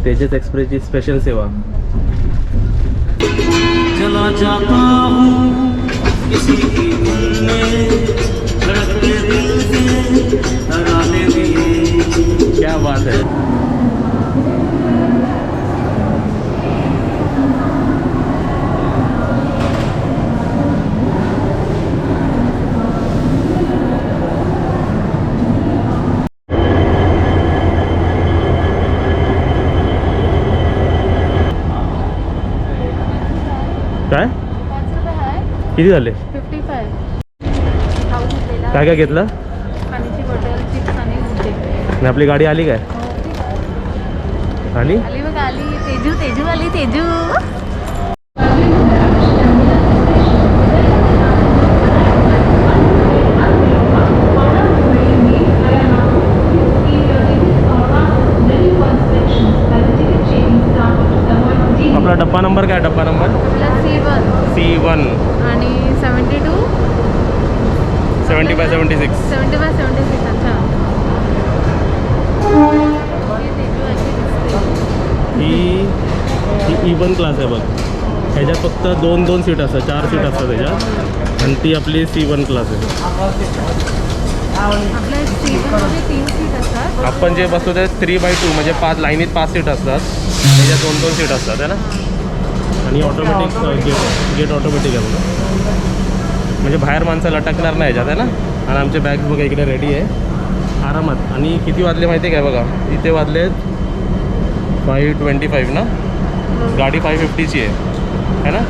Tejas एक्सप्रेसची special सेवा. चला जाता हूँ किसी की धुन में, धड़कते दिल से तराने दिए. क्या बात है. काय 5 रुपये आहे. किती झाले? 55. खाऊ घेतलेला. काय काय घेतलं? पाण्याची बॉटल, चिप्स आणि गुड्डे. आणि आपली गाडी आली काय? आली? आली बघ आली. तेजू तेजू आली तेजू. आपला डब्बा नंबर काय? डब्बा नंबर आपला C1 C1 आणि 72 75 76. 75 76. अच्छा. ही तेजू अशी दिसते. ही E1 क्लास आहे बघ. ह्याच्यात फक्त 2 सीट असतात, 4 सीट असतात त्याच्यात. आणि ती आपली C1 क्लास आहे. आपल्या C1मध्ये 3 सीट असतात. आपण जे बसतो ते 3x2 म्हणजे 5 लाईनीत 5 सीट असतात. त्याच्यात 2 सीट असतात है ना. आणि ऑटोमॅटिक गेट ऑटोमॅटिक आहे बघा. म्हणजे बाहेर माणसं लटकणार नाही ह्याच्यात आहे ना. आणि आमचे बॅग्स बघा इकडे रेडी आहे आरामात. आणि किती वाजले माहिती आहे काय बघा, इथे वाजले 5:25 ना. गाडी 5:50ची आहे ना.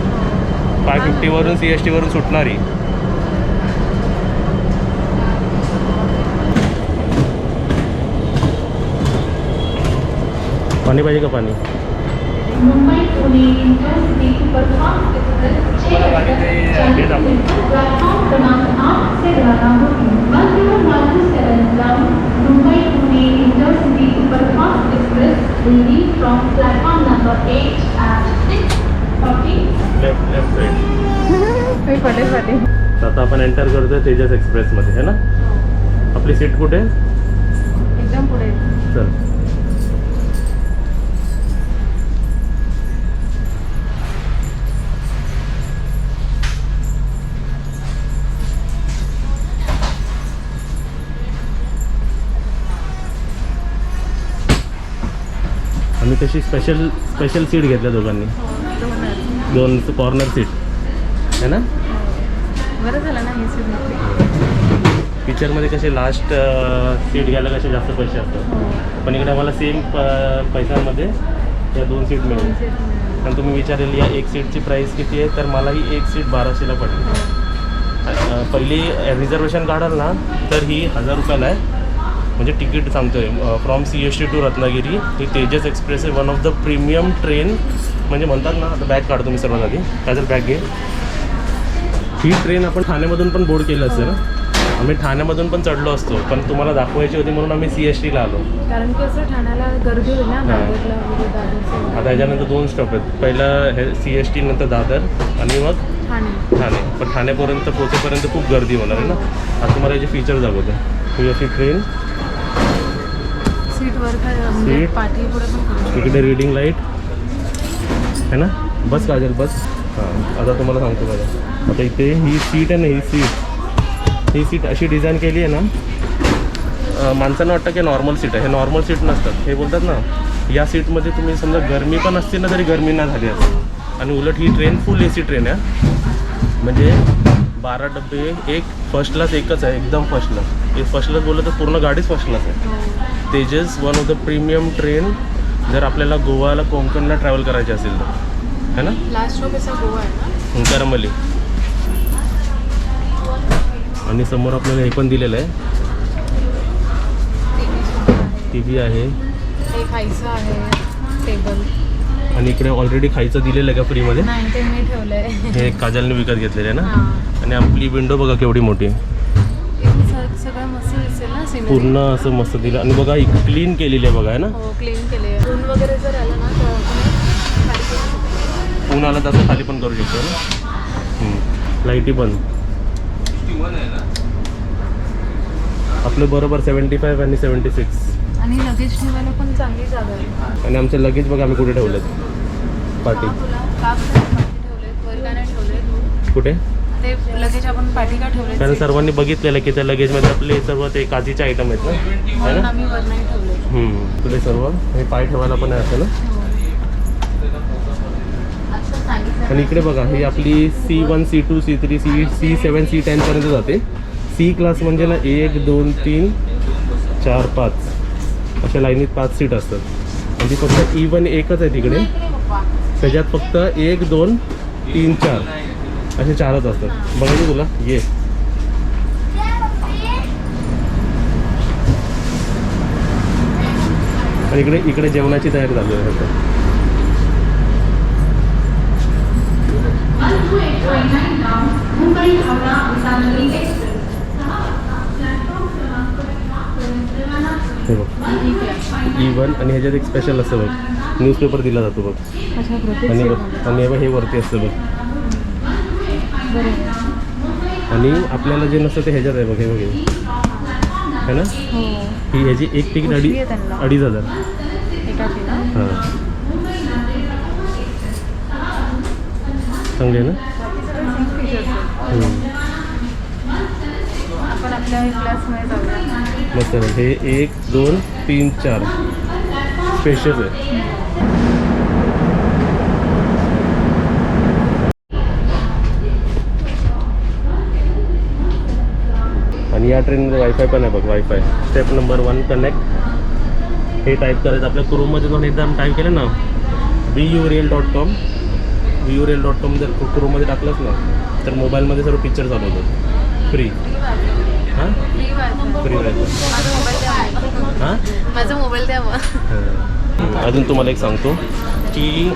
5:50वरून CSTवरून सुटणारी. पाणी पाहिजे का? पाणी Mumbai Pune intercity superfast express 6 platform क्रमांक 8 से रवाना होगी. 1017 ground Mumbai Pune intercity superfast express will leave from platform number 8 at 6:40. Left side. मी पडे पडे. तर आता आपण एंटर करतोय तेजस एक्सप्रेसमध्ये है ना. आपली सीट कुठे? एकदम पुढे. चल. आम्ही तशी स्पेशल सीट घेतल्या दोघांनी. 2 कॉर्नर सीट है ना. बरं झालं ना हे सीट घेतली. पिक्चरमध्ये कसे लास्ट सीट घ्यायला कसे जास्त पैसे असतात, पण इकडे आम्हाला सेम पैशांमध्ये या 2 सीट मिळेल. आणि तुम्ही विचारेल या 1 सीटची प्राईस किती आहे, तर मला ही 1 सीट 1200ला पडली. पहिली रिझर्वेशन काढाल ना तर ही 1000 रुपयाला आहे. म्हणजे तिकीट सांगतोय फ्रॉम CST टू रत्नागिरी. ही तेजस एक्सप्रेस आहे, one of the premium train म्हणजे म्हणतात ना. आता बॅग काढतो मी सर्वात आधी. काय तर बॅग घे. ही ट्रेन आपण ठाण्यामधून पण बोर्ड केलं असतं ना. आम्ही ठाण्यामधून पण चढलो असतो, पण तुम्हाला दाखवायची होती म्हणून आम्ही CSTला आलो. कारण की असं ठाण्याला गर्दी होईल ना. दादरला वगैरे दादरचं. आता ह्याच्यानंतर 2 स्टॉप आहेत. पहिलं हे CST नंतर दादर आणि मग ठाणे. पण ठाण्यापर्यंत पोहोचेपर्यंत खूप गर्दी होणार आहे ना. आता तुम्हाला याचे फीचर दाखवते. ही अशी ट्रेन सीटवर काय म्हणजे सीट. पाठी पुढे पण करू शकतो. इकडे रीडिंग लाईट है ना. बस काजल बस. हां आता तुम्हाला सांगतो बघा. आता इथे ही सीट आहे ना, ही सीट अशी डिझाईन केली आहे ना. माणसांना वाटतं की नॉर्मल सीट आहे. हे नॉर्मल सीट नसतात. हे बोलतात ना या सीटमध्ये तुम्ही समजा गरमी पण असतील ना तरी गरमी नाही झाली असते. आणि उलट ही ट्रेन फुल AC ट्रेन आहे. म्हणजे 12 डबे. एक फर्स्ट क्लास एकच आहे, एकदम फर्स्ट क्लास. एक फर्स्ट क्लास बोललं तर पूर्ण गाडीच फर्स्ट क्लास आहे. Tejas one of the premium train जर आपल्याला गोवाला कोकणला ट्रॅव्हल करायचे असेल तर है ना. लास्ट स्टॉप असा गोवा आहे ना. करमली. आणि समोर आपल्याला हे पण दिलेलं आहे. TV आहे. हे खायचं आहे टेबल. आणि इकडे ऑलरेडी खायचं दिलेलं आहे का फ्रीमध्ये? नाही ते मी ठेवलंय. हे काजलने विकत घेतलेलं आहे ना. हां. आणि आपली विंडो बघा केवढी मोठी आहे. सगळं मस्त दिसेल ना सीनरी. पूर्ण असं मस्त दिलं. आणि बघा ही क्लीन केलेली आहे बघा है ना. हो क्लीन केले. ऊन वगैरे जर आलं ना तर आपण खाली करू शकतो. ऊन आलं तसं खाली पण करू शकतो ना. लाईटी पण आपलं बरोबर 75 आणि 76. आणि लगेज ठेवायला पण चांगली जागा आहे. आणि आमचं लगेज बघा आम्ही कुठे ठेवलेत पाठी. का तुला का पाठी ठेवलेत वर का नाही ठेवलेत? कुठे? ते लगेज आपण पाठी का ठेवलेत? कारण सर्वांनी बघितलेलं की त्या लगेजमध्ये आपले सर्व ते काजीचे आयटम आहेत ना, है म्हणून ना? आम्ही वर नाही ठेवले. तुझे सर्व हे पाय ठेवायला पण आहे असं ना. असं सांगितलं. आणि इकडे बघा ही आपली C1 C2 C3 C7 C10 पर्यंत जाते. सी क्लास म्हणजे ना 1 2 3 4 5 अशा लाईनीत 5 सीट असतात. म्हणजे फक्त E1 एकच आहे तिकडे, त्याच्यात फक्त 1 2 3 4 असे 4च असतात. बघायचं तुला ये. आणि इकडे जेवणाची तयारी चालू आहे आता. 128.9 down, मुंबई हावडा उतारली एक्सप्रेस. हे बघ E1 आणि ह्याच्यात एक स्पेशल असतं बघ, न्यूजपेपर दिला जातो बघ. आणि आणि हे वरती असतं बघ. आणि आपल्याला जे नसतं ते ह्याच्यात आहे बघ. हे बघ है ना. ही ह्याची एक तिकीट 2,500. हां चांगली आहे ना. आपण आपल्या क्लासमध्ये जाऊया. मस्त आहे. हे 1 2 3 4 स्पेशल आहे. आणि या ट्रेनमध्ये वायफाय पण आहे बघ. Wifi step number 1 connect. हे टाईप करायचं आपल्या क्रोममध्ये जाऊन एकदा टाईप केलं ना VURL.com. VURL.com जर क्रोममध्ये टाकलंच ना तर मोबाईलमध्ये सर्व पिक्चर चालू होतात फ्री. हां फ्री राहायचं. हां माझा मोबाईल द्या मग. अजून तुम्हाला एक सांगतो की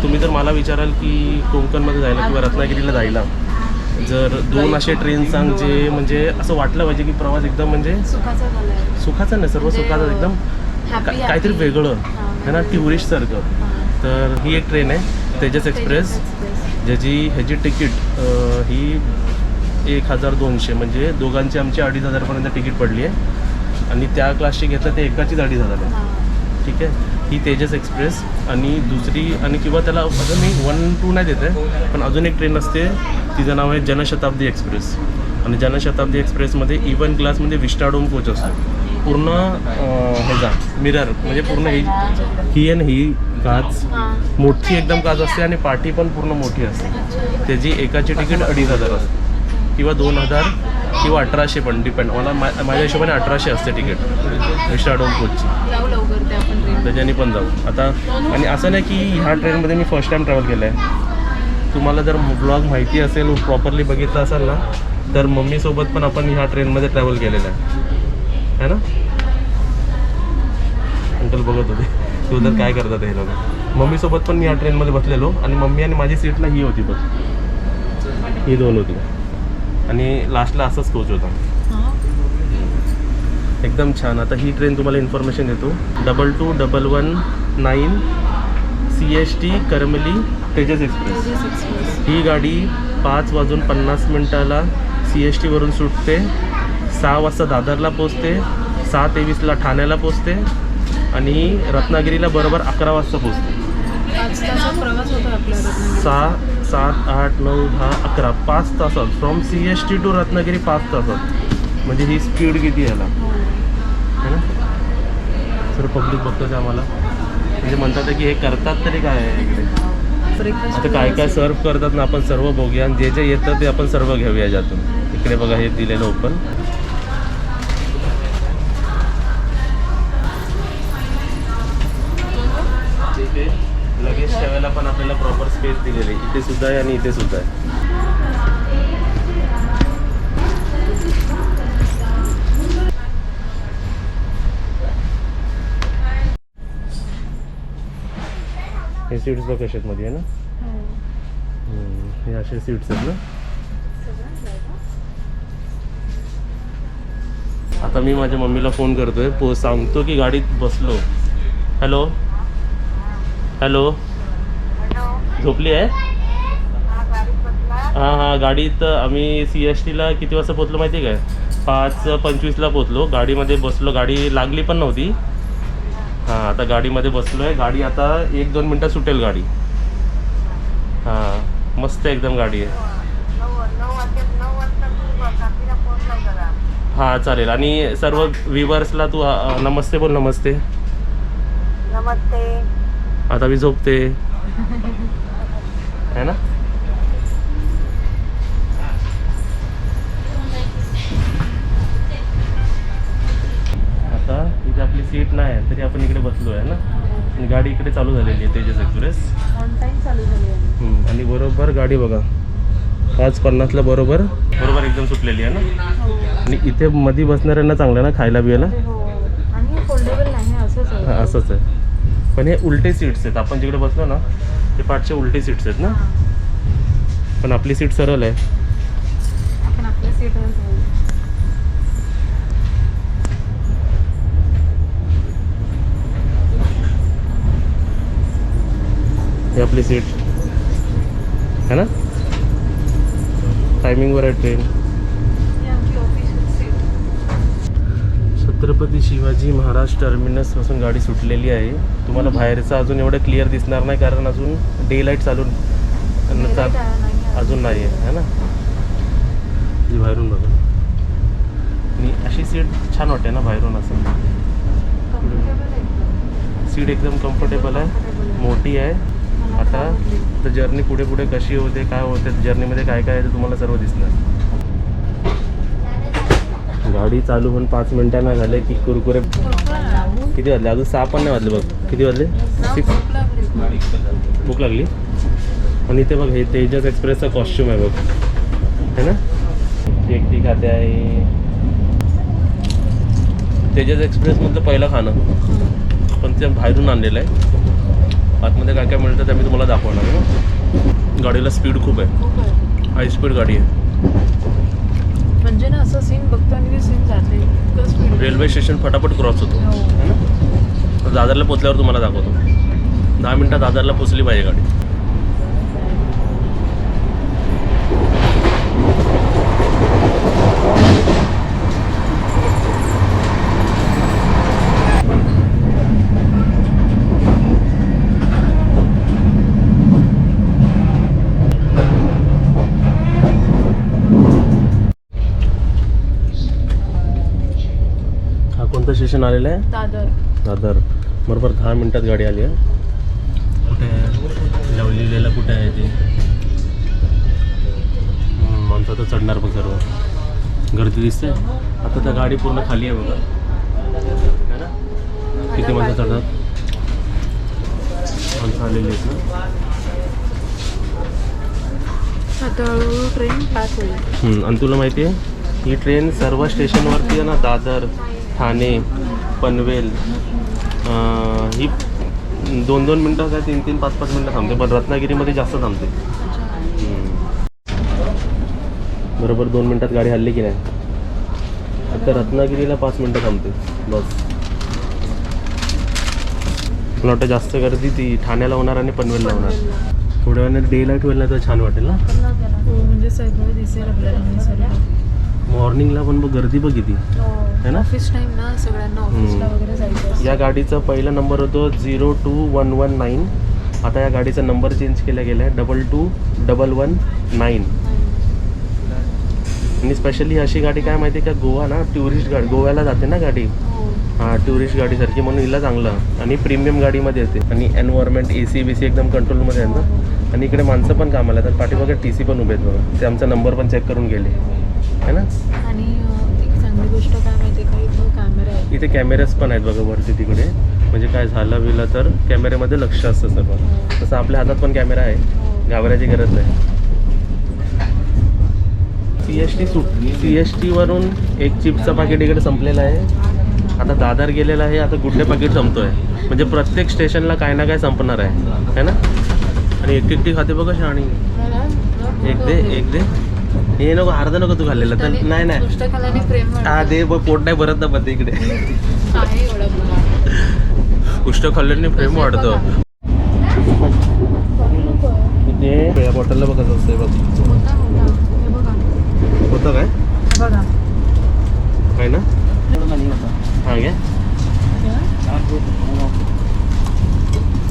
तुम्ही जर मला विचाराल की कोकणमध्ये जायला किंवा रत्नागिरीला जायला जर 2 असे ट्रेन सांग जे म्हणजे असं वाटलं पाहिजे की प्रवास एकदम म्हणजे सुखाचा झालाय. सुखाचा नाही सर्व सुखाचा एकदम काहीतरी वेगळं है ना, टुरिस्टसारखं. तर ही एक ट्रेन आहे तेजस एक्सप्रेस, ह्याची तिकीट ही 1,200 म्हणजे दोघांची आमची 2,500पर्यंत तिकीट पडली आहे. आणि त्या क्लासची घेतलं ते एकाचीच 2,500 आहे. ठीक आहे. ही तेजस एक्सप्रेस. आणि दुसरी आणि किंवा त्याला अजून मी 1 2 नाही देत आहे, पण अजून एक ट्रेन असते तिचं नाव आहे जनशताब्दी एक्सप्रेस. आणि जनशताब्दी एक्सप्रेसमध्ये E1 क्लासमध्ये विस्टाडोम कोच असतो पूर्ण ह्याचा मिरर म्हणजे पूर्ण ही आहे ना, ही काच मोठी एकदम काच असते आणि पाठी पण पूर्ण मोठी असते. त्याची एकाची तिकीट 2,500 असते किंवा 2,000 किंवा 1,800 पण डिपेंड. मला माझ्या हिशोबाने 1,800 असते तिकीट विस्टाडोम कोचची. जाऊ लवकर ते आपण ट्रेन. त्याच्याने पण जाऊ आता. आणि असं नाही की ह्या ट्रेनमध्ये मी फर्स्ट टाईम ट्रॅव्हल केलं आहे. तुम्हाला जर ब्लॉग माहिती असेल प्रॉपरली बघितलं असेल ना तर मम्मीसोबत पण आपण ह्या ट्रेनमध्ये ट्रॅव्हल केलेलं आहे ना. अंकल बघत होते तू जर काय करतात हे लोक. मम्मीसोबत पण मी ह्या ट्रेनमध्ये बसलेलो आणि मम्मी आणि माझी सीटला ही होती बघ, ही 2 होती. आणि लास्टला असाच कोच होता एकदम छान. आता ही ट्रेन तुम्हाला इन्फॉर्मेशन देतो. 22119 CST करमली तेजस एक्सप्रेस. ही गाडी 5:50 CSTवरून सुटते, 6 वाजता दादरला पोचते, 6:23 ठाण्याला पोचते आणि रत्नागिरीला बरोबर 11 वाजता पोचते. 5 तासाचा प्रवास होता आपला रत्नागिरी. 6 7 8 9 10 11 5 तासात फ्रॉम CST टू रत्नागिरी 5 तासात. म्हणजे ही स्पीड किती याला है ना. सर पब्लिक बघतोच आम्हाला म्हणजे म्हणतात की हे करतात तरी काय आहे इकडे. आता काय काय सर्व करतात ना आपण सर्व बघूया आणि जे जे येतं ते आपण सर्व घेऊया ज्यातून. इकडे बघा हे दिलेलं ओपन. इथे लगेज ठेवायला पण आपल्याला प्रॉपर स्पेस दिलेली इथे सुद्धा आहे आणि इथे सुद्धा आहे. हे सीट्स बघ कशात मध्ये आहे ना. हे असे सीट्स आहेत ना. आता मी माझ्या मम्मीला फोन करतोय सांगतो की गाडीत बसलो. हॅलो हॅलो झोपली आहे. हां गाडीत आम्ही CSTला किती वाजता पोचलो माहिती आहे काय 5:25ला पोचलो. गाडीमध्ये बसलो, गाडी लागली पण नव्हती. हां आता गाडीमध्ये बसलो आहे. गाडी आता 1-2 मिनटात सुटेल गाडी. हां मस्त एकदम गाडी आहे. हां चालेल. आणि सर्व व्ह्युअर्सला तू नमस्ते बोल. नमस्ते. नमस्ते. आता मी झोपते है ना. आता इथे आपली सीट नाही आहे तरी आपण इकडे बसलो आहे ना. आणि गाडी इकडे चालू झालेली आहे तेजस एक्सप्रेस. ऑन टाइम चालू झाली आहे. आणि बरोबर गाडी बघा 5:50ला बरोबर एकदम सुटलेली आहे ना. आणि इथे मध्ये बसणाऱ्यांना चांगलं ना खायला बियायला. हो आणि फोल्डेबल नाही असंच आहे. हां असंच आहे. पण हे उलटे सीट्स आहेत. आपण जिकडे बसलो ना ते पाठचे उलटे सीट्स आहेत ना. पण आपली सीट सरळ आहे. आपण आपल्या सीटवर जाऊ. ही आपली सीट है ना. टायमिंगवर आहे ट्रेन. ही आमची ऑफिशियल सीट. छत्रपती शिवाजी महाराज टर्मिनसपासून गाडी सुटलेली आहे. तुम्हाला बाहेरचं अजून एवढं क्लिअर दिसणार नाही कारण अजून डे लाईट चालू अजून नाही आहे है ना. जी बाहेरून बघा. आणि अशी सीट छान वाटते ना बाहेरून. असं कम्फर्टेबल आहे. सीट एकदम कम्फर्टेबल आहे, मोठी आहे. आता तर जर्नी पुढे पुढे कशी होते काय होते जर्नीमध्ये काय काय आहे ते तुम्हाला सर्व दिसणार. गाडी चालू होऊन 5 मिनिटांना झाले की कुरकुरे. किती वाजले अजून 6 पण नाही वाजले बघ. किती वाजले 6. भूक लागली. आणि इथे बघ हे तेजस एक्सप्रेसचा कॉस्ट्यूम आहे बघ है ना. केक ती खाते आहे. तेजस एक्सप्रेसमधलं पहिलं खाणं पण ते बाहेरून आणलेलं आहे. आतमध्ये काय काय मिळतं ते मी तुम्हाला दाखवणार आहे ना. गाडीला स्पीड खूप आहे. हाय स्पीड गाडी आहे. म्हणजे ना असं सीन बघतो आणि ते सीन जाते. इतकं स्पीड. रेल्वे स्टेशन फटाफट क्रॉस होतो है ना. दादरला पोचल्यावर तुम्हाला दाखवतो. 10 मिनटात दादरला पोचली पाहिजे गाडी. कोणतं स्टेशन आलेलं आहे. दादर. बरोबर 10 मिनटात गाडी आली आहे. कुठे आहे लवलीलेला कुठे आहे ते माणसं तर चढणार बघ. सर्व गर्दी दिसते. आता त्या गाडी पूर्ण खाली आहे बघा है ना. किती माणसं चढतात. माणसं आलेली आहेत ना. आता हळूहळू ट्रेन पास होईल. आणि तुला माहिती आहे ही ट्रेन सर्व स्टेशनवरती आहे ना. दादर, ठाणे, पनवेल ही 2-2 मिनटं काय 3-3, 5-5 मिनटं थांबते. पण रत्नागिरीमध्ये जास्त थांबते. बरोबर 2 मिनटात गाडी हल्ली की नाही. आता रत्नागिरीला 5 मिनटं थांबते बस. मला वाटतं जास्त गर्दी ती ठाण्याला होणार आणि पनवेलला होणार. थोड्या वेळाने डे लाईट होईल ना तर छान वाटेल ना. हो म्हणजे सगळं दिसेल आपल्याला. मॉर्निंगला पण बघ गर्दी बघ किती है ना. ऑफिस टाइम ना सगळ्यांना ऑफिसला वगैरे जायचं. या गाडीचा पहिला नंबर होतो 02119. आता या गाडीचा नंबर चेंज केला गेला आहे 22119. आणि स्पेशली अशी गाडी काय माहिती आहे का गोवा ना टुरिस्ट गाडी गोव्याला जाते ना गाडी. हां टुरिस्ट गाडीसारखी म्हणून हिला चांगलं. आणि प्रीमियम गाडीमध्ये येते. आणि एन्व्हायरमेंट AC BC एकदम कंट्रोलमध्ये आहे ना. आणि इकडे माणसं पण कामाला तर पाठीमागे TC पण उभे आहेत बघा. ते आमचा नंबर पण चेक करून गेले है ना. आणि एक चांगली गोष्ट काय माहिती आहे का इथं कॅमेरा आहे. इथे कॅमेराज पण आहेत बघा वरती तिकडे. म्हणजे काय झालं बिलं तर कॅमेऱ्यामध्ये लक्ष असतं सर्व. तसं आपल्या हातात पण कॅमेरा आहे. घाबरायची गरज नाही. CST वरून एक चिप्सचं पाकिट इकडे संपलेलं आहे. आता दादर गेलेला आहे. आता गुड्डे पाकिट संपतोय. म्हणजे प्रत्येक स्टेशनला काय ना काय संपणार आहे है ना. आणि एकटी खाते बघा शहाणी. एक दे हे नको अर्ध नको तू खाल्लेलं तर नाही हा दे पोट नाही भरत ना पण इकडे. उष्ट खाल्ल्याने प्रेम वाढतं. इथे या बॉटलला बघा कसं असतंय बघ. होतं काय आहे ना हा घ्या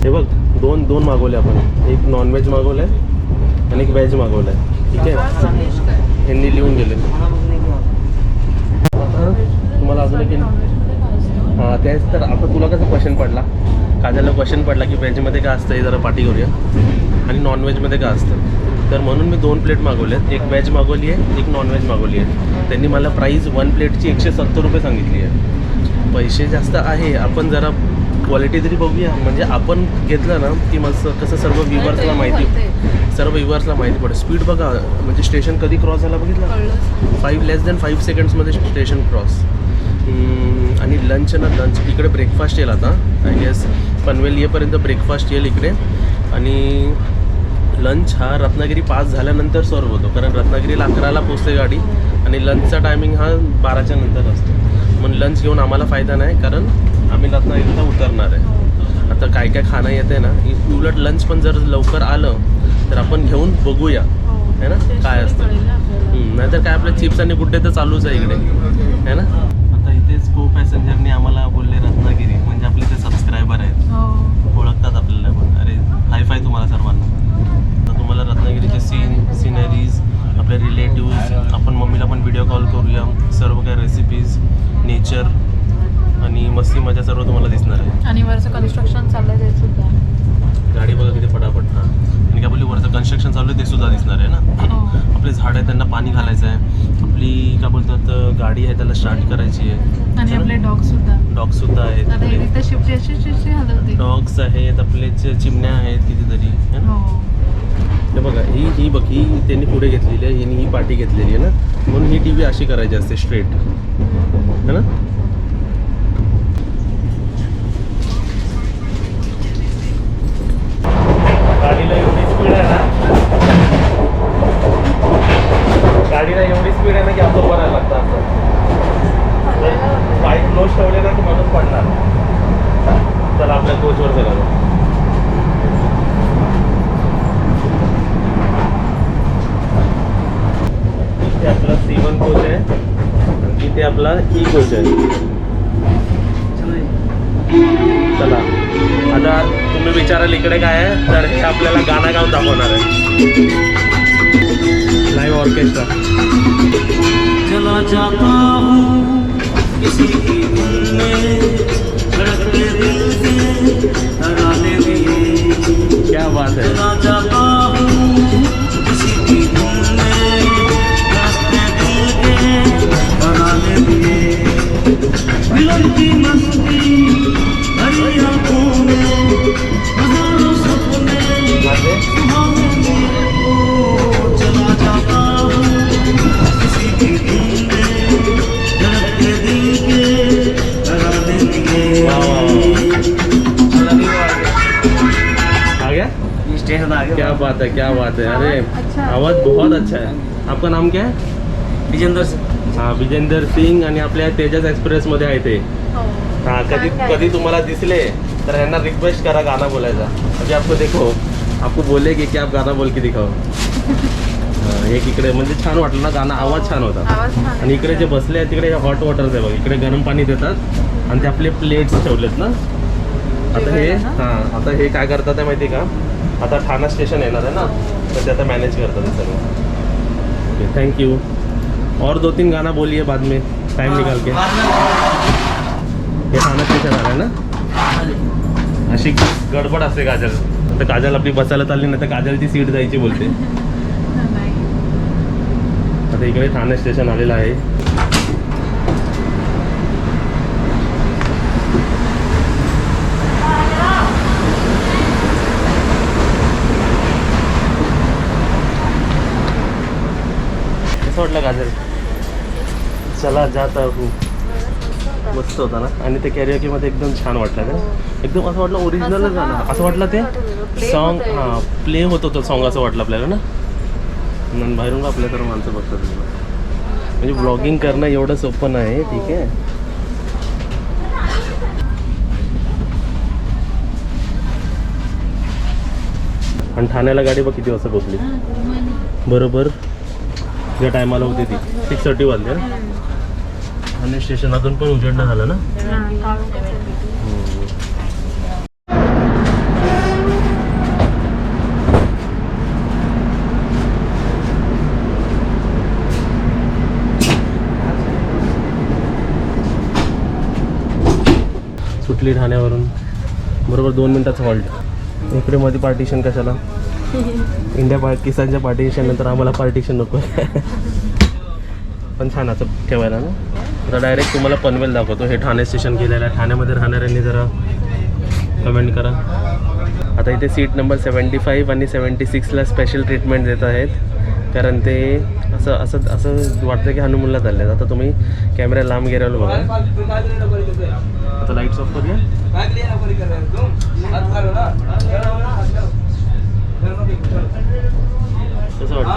हे बघ दोन मागवले आपण एक नॉनव्हेज मागवलं आहे आणि एक व्हेज मागवलं आहे ठीक आहे यांनी लिहून गेले तुम्हाला अजून एक हां तेच तर आता तुला कसं क्वेश्चन पडला काजलला क्वेश्चन पडला की व्हेजमध्ये काय असतं हे जरा पाठी करूया आणि नॉनव्हेजमध्ये काय असतं तर म्हणून मी 2 प्लेट मागवले आहेत एक व्हेज मागवली आहे एक नॉनव्हेज मागवली आहे त्यांनी मला प्राईस 1 प्लेटची 170 रुपये सांगितली आहे पैसे जास्त आहे आपण जरा क्वालिटी तरी बघूया म्हणजे आपण घेतलं ना की मस्त कसं सर्व व्ह्युअर्सला माहिती पडेल स्पीड बघा म्हणजे स्टेशन कधी क्रॉस झाला बघितलं लेस दॅन 5 सेकंड्समध्ये स्टेशन क्रॉस आणि लंच इकडे ब्रेकफास्ट येईल आता आय गेस पनवेल येईपर्यंत ब्रेकफास्ट येईल इकडे आणि लंच हा रत्नागिरी पास झाल्यानंतर सर्व होतो कारण रत्नागिरीला 11ला पोचते गाडी आणि लंचचा टायमिंग हा 12च्या नंतर असतो म्हणून लंच घेऊन आम्हाला फायदा नाही कारण आम्ही रत्नागिरीला उतरणार आहे आता काय काय खाणं येते ना उलट लंच पण जर लवकर आलं तर आपण घेऊन बघूया है ना काय असतं नाहीतर काय आपल्या चिप्स आणि गुड्डे तर चालूच आहे इकडे है ना आता इथेच को पॅसेंजरने आम्हाला बोलले रत्नागिरी म्हणजे आपले ते सबस्क्रायबर आहेत ओळखतात आपल्याला पण अरे हाय फाय तुम्हाला सर्वांना तर तुम्हाला रत्नागिरीचे सिनरीज आपले रिलेटिव्स आपण मम्मीला पण व्हिडिओ कॉल करूया सर्व काय रेसिपीज नेचर आणि मस्ती मजा सर्व तुम्हाला दिसणार आहे आणि वरचं कन्स्ट्रक्शन चाललंय ते सुद्धा गाडी बघा किती पटापट आणि काय बोलली वरचं कन्स्ट्रक्शन चालू आहे ते सुद्धा दिसणार आहे ना आपले झाड आहे त्यांना पाणी घालायचं आहे आपली काय बोलतात गाडी आहे त्याला स्टार्ट करायची आहे आणि आपले डॉग सुद्धा आहेत आता इथे शिफ्ट अशी हलवते डॉग्स आहेत आपले चिमण्या आहेत कितीतरी है ना हे बघा ही बघ ही त्यांनी पुढे घेतलेली आहे ही पाठी घेतलेली आहे ना म्हणून ही टी व्ही अशी करायची असते स्ट्रेट है ना गाडीला एवढी स्पीड आहे ना की आपलं बरायला लागतं असं बाईक क्लोज ठेवले ना की माणूस पडणार चला आपल्या कोचवर चला इथे आपला C1 कोच आहे आणि इथे आपला E कोच आहे चला आता तुम्ही विचाराल इकडे काय आहे तर हे आपल्याला गाणं गाऊन दाखवणार आहे लाईव्ह ऑर्केस्ट्रा चला जाता हूँ किसी की धुन में धड़कते दिल से तराने में क्या बात है चला जाता हूँ किसी की धुन में धड़कते दिल के तराने में मिलन की मस्ती भरी आँखों में हजारों सपने सुहाने मेरे को चला जाता हूँ किसी की धुन में धड़कते दिल के तराने में आ गया स्टेशन आ क्या बात है अरे आवाज बहुत अच्छा है आपका नाम क्या है विजेंद्र सिंह हाँ विजेंद्र सिंग आणि आपल्या तेजस एक्सप्रेसमध्ये आहे ते हाँ कधी तुम्हाला दिसले तर यांना रिक्वेस्ट करा गाना बोलायचा अभी आपको देखो आपको बोलेगी की आप गाना बोल के दिखाओ एक इकडे म्हणजे छान वाटलं ना गाणं आवाज छान होता आणि इकडे जे बसले आहेत तिकडे हॉट वॉटरच आहे बघ इकडे गरम पाणी देतात आणि ते आपले प्लेट्स ठेवलेत ना आता हे काय करतात आहे माहिती का आता ठाणा स्टेशन येणार आहे ना तर ते आता मॅनेज करतात हे सगळं ओके थँक्यू और 2-3 गाना बोलिए बाद में टाइम निकाल के हे ठाणा स्टेशन आलं आहे ना अशी गडबड असते काजल आता काजल आपली बसायला चालली नाही तर काजलची सीट जायची बोलते आता इकडे ठाणे स्टेशन आलेलं आहे कसं वाटलं काजल चला जाता हूँ मस्त होता ना आणि ते कॅरिओकेमध्ये एकदम छान वाटलं ना एकदम असं वाटलं ओरिजिनलच गाणं असं वाटलं ते सॉन्ग हां प्ले होत होतं सॉन्ग असं वाटलं आपल्याला ना बाहेरून आपल्या तर माणसं बघतात म्हणजे ब्लॉगिंग करणं एवढं सोपं नाही ठीक आहे आणि ठाण्याला गाडी बघ किती वाजता पोचली बरोबर ज्या टायमाला होती ती 6:30 वाजले ठाणे स्टेशनातून पण उजेडणं झालं ना. सुटली ठाण्यावरून बरोबर 2 मिनिटाचं हॉल्ट. इकडे मध्ये पार्टिशन कशाला? इंडिया पाकिस्तानच्या पार्टिशन नंतर आम्हाला पार्टिशन नको. पण छान असं ठेवायला ना. आता डायरेक्ट तुम्हाला पनवेल दाखवतो. हे ठाणे स्टेशन केलेलं आहे. ठाण्यामध्ये राहणाऱ्यांनी जरा कमेंट करा. आता इथे सीट नंबर 75 आणि 76ला स्पेशल ट्रीटमेंट देत आहेत, कारण ते असं असं असं वाटतं की हनुमूनला चालले आहेत. आता तुम्ही कॅमेरा लांब गेल्यावर बघा. आता लाईट्स ऑफ करूया. कसं वाटतं?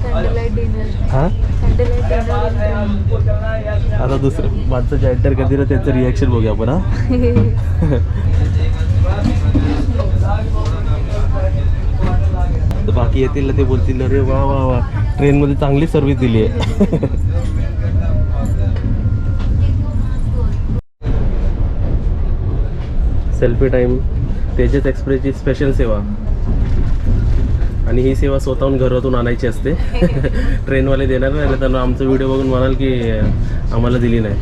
कॅन्डललाईट डिनर. हां, कॅन्डललाईट डिनर. आता दुसरं माणसाचं एंटर कधी ना त्यांचं रिॲक्शन बघूया आपण. तर बाकी येतील ना ते बोलतील अरे वा वा वा, ट्रेनमध्ये चांगली सर्व्हिस दिली आहे. सेल्फी टाईम, तेजस एक्सप्रेसची स्पेशल सेवा. आणि ही सेवा स्वतःहून घरातून आणायची असते. ट्रेनवाले देणार नाही, त्यांना आमचा व्हिडिओ बघून म्हणाल की आम्हाला दिली नाही.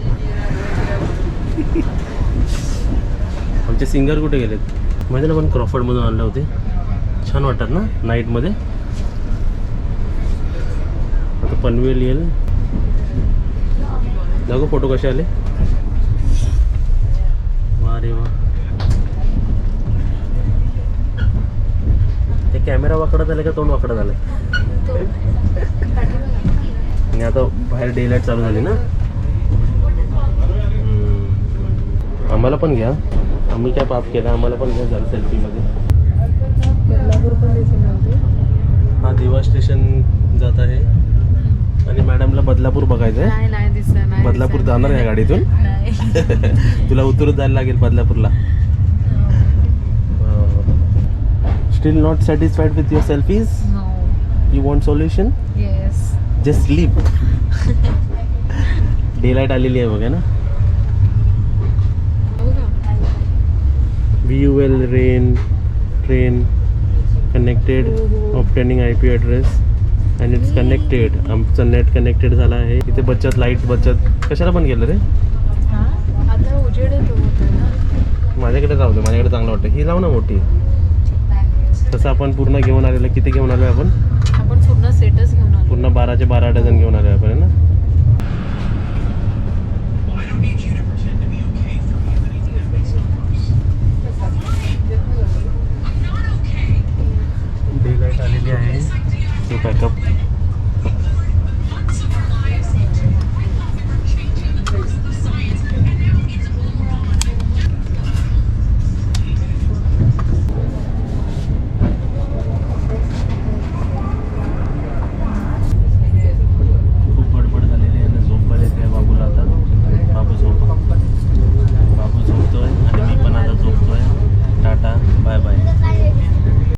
आमचे सिंगर कुठे गेलेत? माहिती ना, पण क्रॉफर्डमधून आणले होते. छान वाटतात ना नाईटमध्ये. आता पनवेल येईल. दाखव फोटो कसे आले. वा रे वा. ते कॅमेरा वाकडा झाला का तोंड वाकडा झालं? आणि आता बाहेर डे लाईट चालू झाली ना. आम्हाला पण घ्या. आम्ही काय पाप केला, आम्हाला पण घ्या झालं सेल्फीमध्ये. हा दिवा स्टेशन जात आहे आणि मॅडमला बदलापूर बघायचं आहे. नाही दिसत नाही. बदलापूर जाणार आहे गाडीतून. तुला उतरून जायला लागेल बदलापूरला. Still not satisfied with your selfies? No. You want solution? Yes. Just sleep. Day light आलेली आहे बघा ना. VUL रेन train connected obtaining IP address and it's connected. आमचं नेट कनेक्टेड झालं आहे. इथे बचत, लाईट बचत. कशाला पण केलं रे? आता उजेड येतो ना. माझ्याकडे राहू दे, माझ्याकडे चांगलं वाटतं. ही लाव ना मोठी. तसं आपण पूर्ण घेऊन आलेलं. किती घेऊन आलो आपण? आपण पूर्ण सेटच घेऊन आलो. पूर्ण 12चे 12 डझन घेऊन आलो आपण ना.